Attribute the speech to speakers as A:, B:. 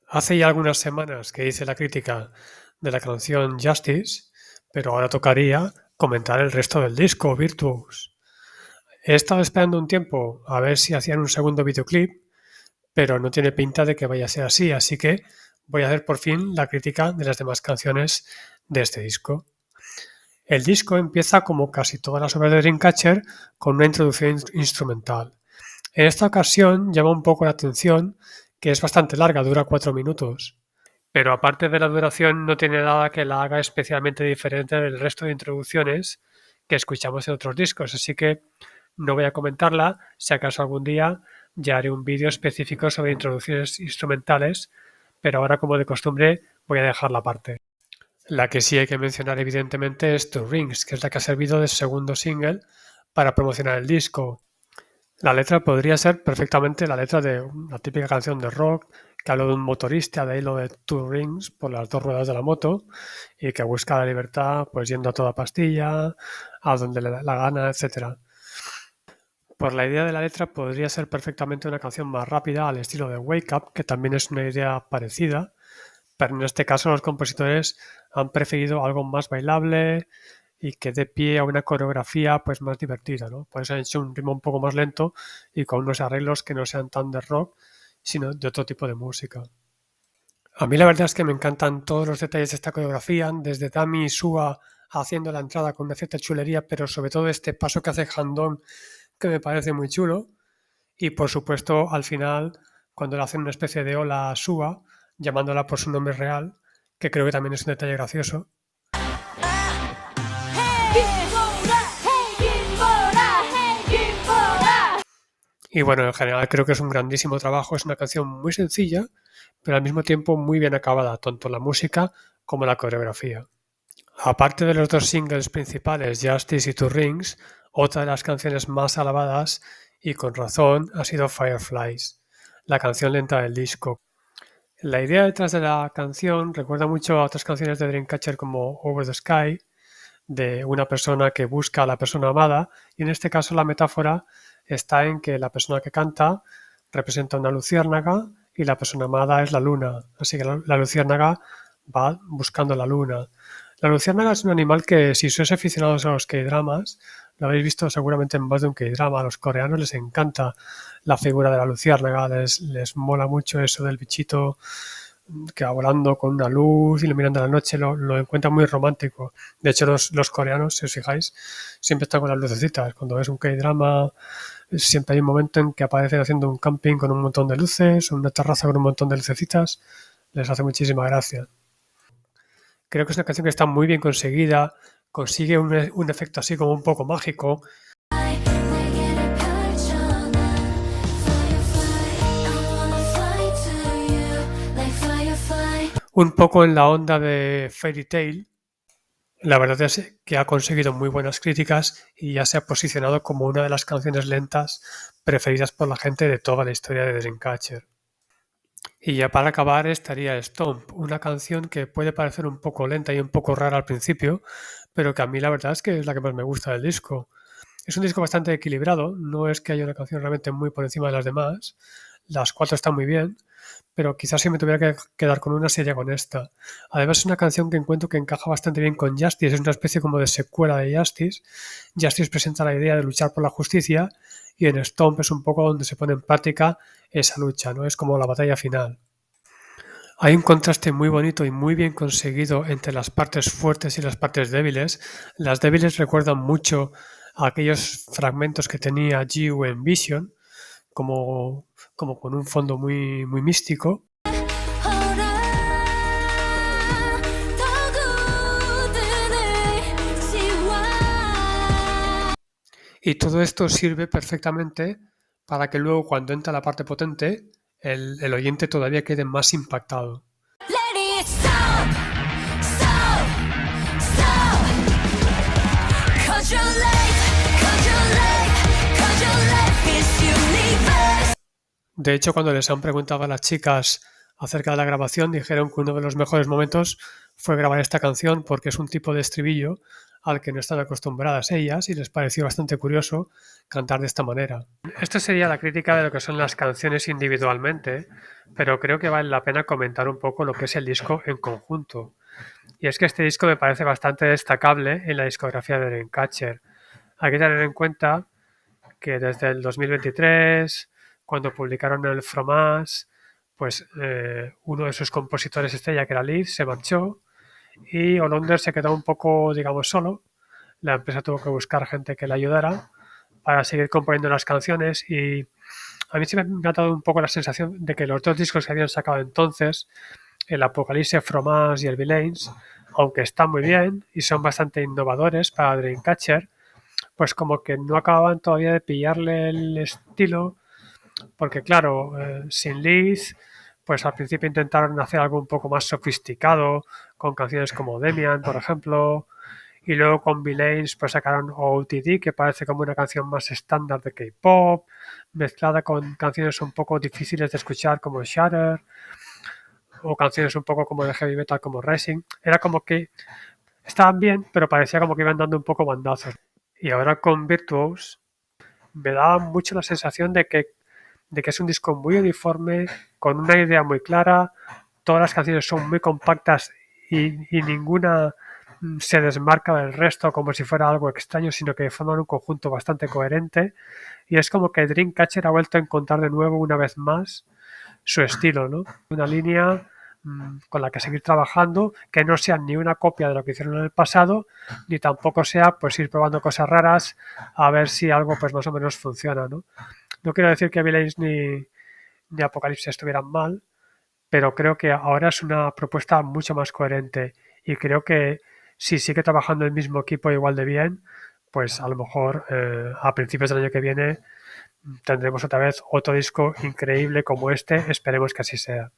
A: Hace ya algunas semanas que hice la crítica de la canción Justice, pero ahora tocaría comentar el resto del disco, Virtuous. He estado esperando un tiempo a ver si hacían un segundo videoclip, pero no tiene pinta de que vaya a ser así que voy a hacer por fin la crítica de las demás canciones de este disco. El disco empieza como casi todas las obras de Dreamcatcher con una introducción instrumental. En esta ocasión llama un poco la atención que es bastante larga, dura 4 minutos. Pero aparte de la duración, no tiene nada que la haga especialmente diferente del resto de introducciones que escuchamos en otros discos, así que no voy a comentarla. Si acaso algún día ya haré un vídeo específico sobre introducciones instrumentales, pero ahora, como de costumbre, voy a dejarla aparte. La que sí hay que mencionar, evidentemente, es Two Rings, que es la que ha servido de segundo single para promocionar el disco. La letra podría ser perfectamente la letra de una típica canción de rock que habla de un motorista, de ahí lo de two rings, por las dos ruedas de la moto, y que busca la libertad pues yendo a toda pastilla, a donde le da la gana, etcétera. Por la idea de la letra podría ser perfectamente una canción más rápida al estilo de Wake Up, que también es una idea parecida, pero en este caso los compositores han preferido algo más bailable y que dé pie a una coreografía pues más divertida, ¿no? Por eso han hecho un ritmo un poco más lento y con unos arreglos que no sean tan de rock, sino de otro tipo de música. A mí la verdad es que me encantan todos los detalles de esta coreografía, desde Dami Sua haciendo la entrada con una cierta chulería, pero sobre todo este paso que hace Handong que me parece muy chulo, y por supuesto al final cuando le hacen una especie de hola a Sua, llamándola por su nombre real, que creo que también es un detalle gracioso. Y bueno, en general creo que es un grandísimo trabajo, es una canción muy sencilla, pero al mismo tiempo muy bien acabada, tanto la música como la coreografía. Aparte de los dos singles principales, Justice y Two Rings, otra de las canciones más alabadas, y con razón, ha sido Fireflies, la canción lenta del disco. La idea detrás de la canción recuerda mucho a otras canciones de Dreamcatcher como Over the Sky, de una persona que busca a la persona amada, y en este caso la metáfora está en que la persona que canta representa una luciérnaga y la persona amada es la luna, así que la luciérnaga va buscando la luna. La luciérnaga es un animal que, si sois aficionados a los K-dramas, lo habéis visto seguramente en más de un K-drama. A los coreanos les encanta la figura de la luciérnaga, les mola mucho eso del bichito que va volando con una luz, iluminando la noche, lo encuentran muy romántico. De hecho, los coreanos, si os fijáis, siempre están con las lucecitas. Cuando ves un K-drama, siempre hay un momento en que aparecen haciendo un camping con un montón de luces, o una terraza con un montón de lucecitas. Les hace muchísima gracia. Creo que es una canción que está muy bien conseguida, consigue un efecto así como un poco mágico. Un poco en la onda de Fairy Tail. La verdad es que ha conseguido muy buenas críticas y ya se ha posicionado como una de las canciones lentas preferidas por la gente de toda la historia de Dreamcatcher. Y ya para acabar estaría Stomp, una canción que puede parecer un poco lenta y un poco rara al principio, pero que a mí la verdad es que es la que más me gusta del disco. Es un disco bastante equilibrado, no es que haya una canción realmente muy por encima de las demás, las cuatro están muy bien, pero quizás si me tuviera que quedar con una sería con esta. Además es una canción que encuentro que encaja bastante bien con Justice, es una especie como de secuela de Justice. Justice presenta la idea de luchar por la justicia y en Stomp es un poco donde se pone en práctica esa lucha, ¿no? Es como la batalla final. Hay un contraste muy bonito y muy bien conseguido entre las partes fuertes y las partes débiles. Las débiles recuerdan mucho a aquellos fragmentos que tenía Jiu en Vision, como con un fondo muy místico. Y todo esto sirve perfectamente para que luego cuando entra la parte potente, el oyente todavía quede más impactado. De hecho, cuando les han preguntado a las chicas acerca de la grabación, dijeron que uno de los mejores momentos fue grabar esta canción porque es un tipo de estribillo al que no están acostumbradas ellas y les pareció bastante curioso cantar de esta manera. Esto sería la crítica de lo que son las canciones individualmente, pero creo que vale la pena comentar un poco lo que es el disco en conjunto. Y es que este disco me parece bastante destacable en la discografía de Dreamcatcher. Hay que tener en cuenta que desde el 2023, cuando publicaron el Fromage, pues uno de sus compositores estrella, que era Liz, se marchó y Hollander se quedó un poco, digamos, solo. La empresa tuvo que buscar gente que le ayudara para seguir componiendo las canciones y a mí siempre me ha dado un poco la sensación de que los dos discos que habían sacado entonces, el Apocalypse Fromage y el Villains, aunque están muy bien y son bastante innovadores para Dreamcatcher, pues como que no acababan todavía de pillarle el estilo, porque claro, sin Liz, pues al principio intentaron hacer algo un poco más sofisticado, con canciones como Demian, por ejemplo, y luego con Villains pues sacaron OOTD, que parece como una canción más estándar de K-pop, mezclada con canciones un poco difíciles de escuchar como Shatter, o canciones un poco como de heavy metal como Rising. Era como que estaban bien, pero parecía como que iban dando un poco bandazos. Y ahora con Virtuose me da mucho la sensación de que es un disco muy uniforme, con una idea muy clara, todas las canciones son muy compactas y ninguna se desmarca del resto como si fuera algo extraño, sino que forman un conjunto bastante coherente y es como que Dreamcatcher ha vuelto a encontrar de nuevo una vez más su estilo, ¿no? Una línea con la que seguir trabajando, que no sea ni una copia de lo que hicieron en el pasado, ni tampoco sea pues ir probando cosas raras a ver si algo pues más o menos funciona, ¿no? No quiero decir que Villains ni Apocalipsis estuvieran mal, pero creo que ahora es una propuesta mucho más coherente y creo que si sigue trabajando el mismo equipo igual de bien, pues a lo mejor a principios del año que viene tendremos otra vez otro disco increíble como este, esperemos que así sea.